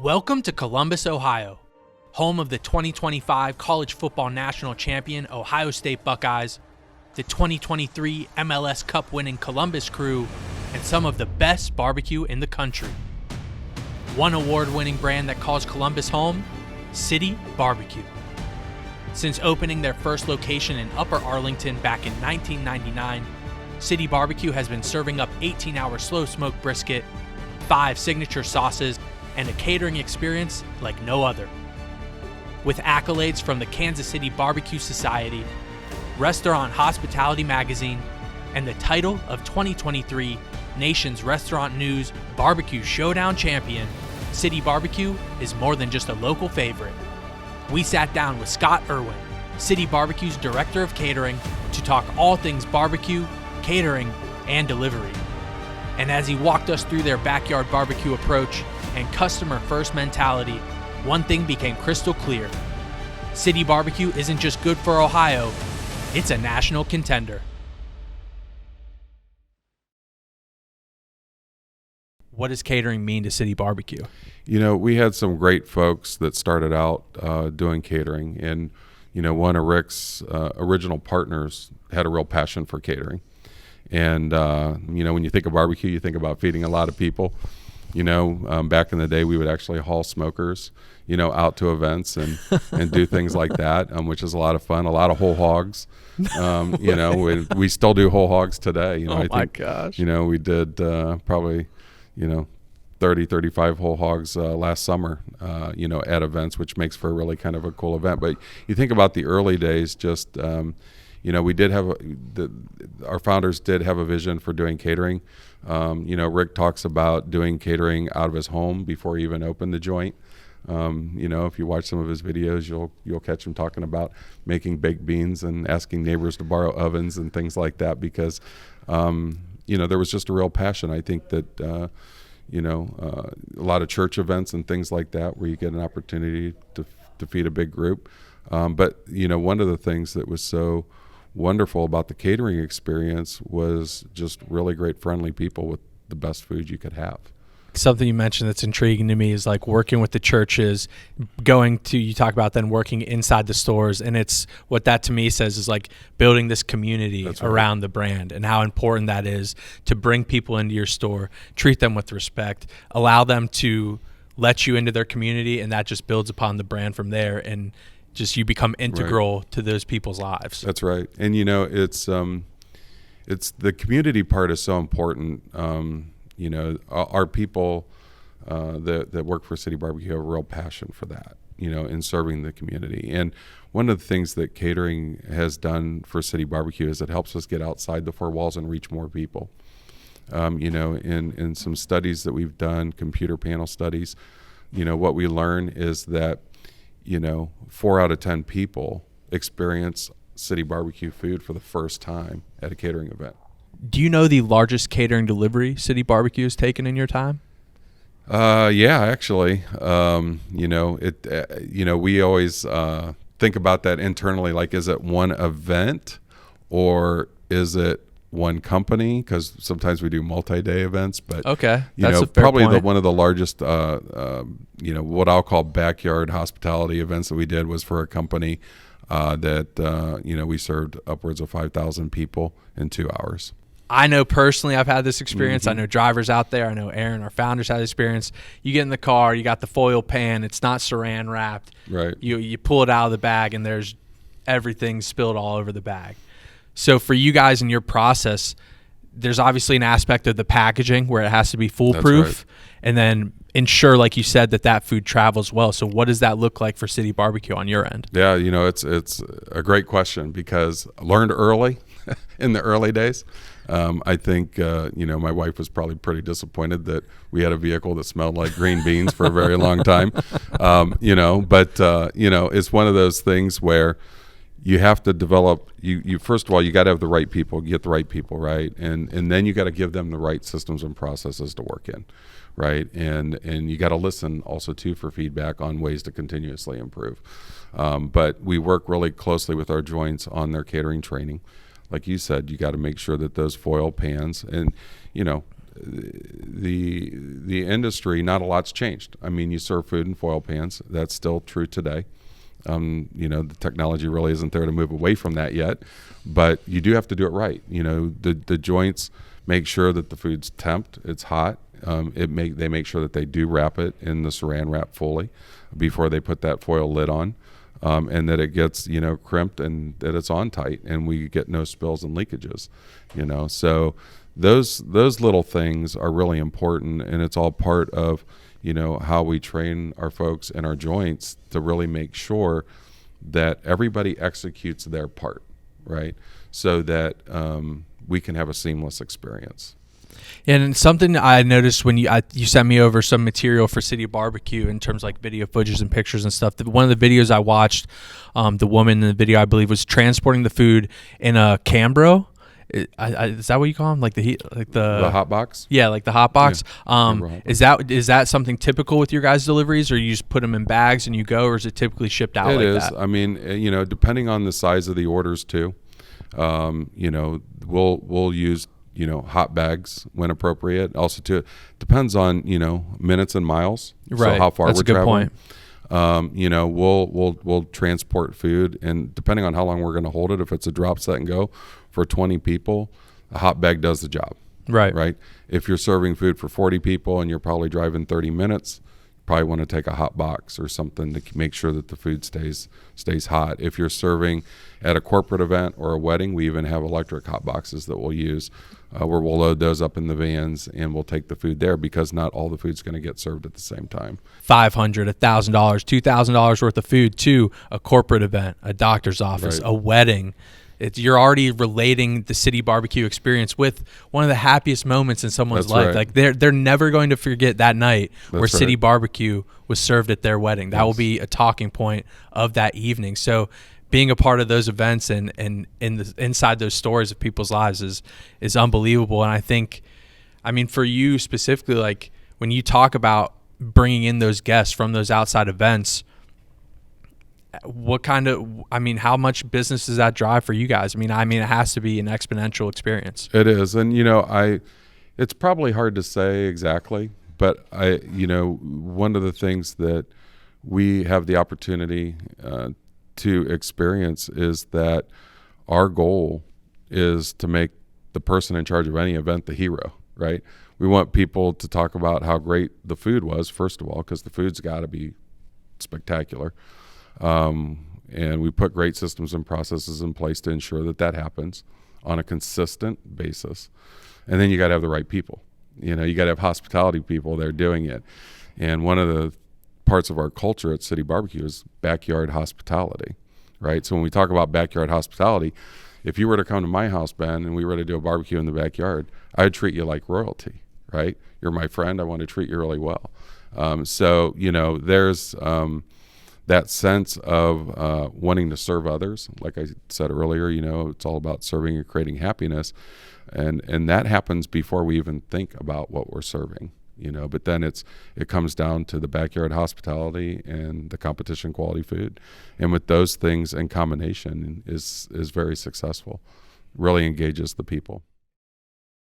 Welcome to Columbus, Ohio, home of the 2025 College Football National Champion Ohio State Buckeyes, the 2023 MLS Cup winning Columbus Crew, and some of the best barbecue in the country. One award-winning brand that calls Columbus home, City Barbeque. Since opening their first location in Upper Arlington back in 1999, City Barbeque has been serving up 18-hour slow-smoked brisket, 5 signature sauces, and a catering experience like no other. With accolades from the Kansas City Barbecue Society, Restaurant Hospitality Magazine, and the title of 2023 Nation's Restaurant News Barbecue Showdown Champion, City Barbeque is more than just a local favorite. We sat down with Scott Erwin, City Barbeque's Director of Catering, to talk all things barbecue, catering, and delivery. And as he walked us through their backyard barbecue approach and customer-first mentality, one thing became crystal clear. City Barbeque isn't just good for Ohio, it's a national contender. What does catering mean to City Barbeque? You know, we had some great folks that started out doing catering, and one of Rick's original partners had a real passion for catering. And when you think of barbecue, you think about feeding a lot of people. Back in the day, we would actually haul smokers, out to events and do things like that, which is a lot of fun. A lot of whole hogs. We still do whole hogs today. My gosh. We did probably 30, 35 whole hogs last summer, at events, which makes for a really kind of a cool event. But you think about the early days, just we did have our founders did have a vision for doing catering. Rick talks about doing catering out of his home before he even opened the joint. If you watch some of his videos, you'll catch him talking about making baked beans and asking neighbors to borrow ovens and things like that because there was just a real passion. I think that a lot of church events and things like that where you get an opportunity to feed a big group. But one of the things that was so wonderful about the catering experience was just really great friendly people with the best food you could have. Something you mentioned that's intriguing to me is like working with the churches, you talk about then working inside the stores, and it's what that to me says is like building this community around the brand and how important that is to bring people into your store, treat them with respect, allow them to let you into their community, and that just builds upon the brand from there, and just you become integral to those people's lives. That's right. And it's the community part is so important. Our people that work for City Barbeque have a real passion for that, in serving the community. And one of the things that catering has done for City Barbeque is it helps us get outside the 4 walls and reach more people. In some studies that we've done, computer panel studies, what we learn is that 4 out of 10 people experience City Barbeque food for the first time at a catering event. Do you know the largest catering delivery City Barbeque has taken in your time? Yeah, actually. We always think about that internally, like, is it one event or is it one company? Because sometimes we do multi-day events, but okay, that's a fair probably point. one of the largest, what I'll call backyard hospitality events that we did was for a company that we served upwards of 5,000 people in 2 hours. I know personally I've had this experience. Mm-hmm. I know drivers out there. I know Aaron, our founders, had this experience. You get in the car, you got the foil pan. It's not saran wrapped. Right. You pull it out of the bag, and there's everything spilled all over the bag. So for you guys in your process, there's obviously an aspect of the packaging where it has to be foolproof. That's right. And then ensure, like you said, that food travels well. So what does that look like for City Barbeque on your end? Yeah, it's a great question because I learned early in the early days. I think, my wife was probably pretty disappointed that we had a vehicle that smelled like green beans for a very long time. It's one of those things where you have to develop, you first of all, you got to have the right people, get the right people, right? And then you got to give them the right systems and processes to work in, right? And you got to listen also too for feedback on ways to continuously improve. But we work really closely with our joints on their catering training. Like you said, you got to make sure that those foil pans, and the industry, not a lot's changed. I mean, you serve food in foil pans. That's still true today. The technology really isn't there to move away from that yet, but you do have to do it right. The joints make sure that the food's temped, it's hot. They make sure that they do wrap it in the saran wrap fully before they put that foil lid on, and that it gets crimped and that it's on tight, and we get no spills and leakages. So those little things are really important, and it's all part of how we train our folks and our joints to really make sure that everybody executes their part, right? So that we can have a seamless experience. And something I noticed when you sent me over some material for City Barbeque in terms of like video footage and pictures and stuff. One of the videos I watched, the woman in the video, I believe, was transporting the food in a Cambro. Is that what you call them? Like the hot box? Yeah, like the hot box. Yeah, is that something typical with your guys' deliveries, or you just put them in bags and you go, or is it typically shipped out like that? I mean, depending on the size of the orders too. We'll use hot bags when appropriate. Also, depends on minutes and miles. Right. So how far That's we're a good traveling. Point. We'll transport food, and depending on how long we're going to hold it, if it's a drop, set, and go for 20 people, a hot bag does the job. Right. If you're serving food for 40 people and you're probably driving 30 minutes, you probably want to take a hot box or something to make sure that the food stays hot. If you're serving at a corporate event or a wedding, we even have electric hot boxes that we'll use, where we'll load those up in the vans and we'll take the food there, because not all the food's going to get served at the same time. $500, $1,000, $2,000 worth of food to a corporate event, a doctor's office, Right. a wedding. You're already relating the City Barbeque experience with one of the happiest moments in someone's That's life. right. Like they're never going to forget that night where That's City right. Barbeque was served at their wedding. That will be a talking point of that evening. So being a part of those events and inside those stories of people's lives is unbelievable. And I think, for you specifically, like when you talk about bringing in those guests from those outside events, how much business does that drive for you guys? It has to be an exponential experience. It is. And, it's probably hard to say exactly, but one of the things that we have the opportunity to experience is that our goal is to make the person in charge of any event the hero, right? We want people to talk about how great the food was, first of all, because the food's got to be spectacular. And we put great systems and processes in place to ensure that happens on a consistent basis. And then you got to have the right people. You got to have hospitality people there doing it. And one of the parts of our culture at City Barbeque is backyard hospitality, right? So when we talk about backyard hospitality, if you were to come to my house, Ben, and we were to do a barbecue in the backyard, I'd treat you like royalty, right? You're my friend. I want to treat you really well. So there's that sense of wanting to serve others. Like I said earlier, it's all about serving and creating happiness. And that happens before we even think about what we're serving, but then it comes down to the backyard hospitality and the competition quality food. And with those things in combination is very successful, really engages the people.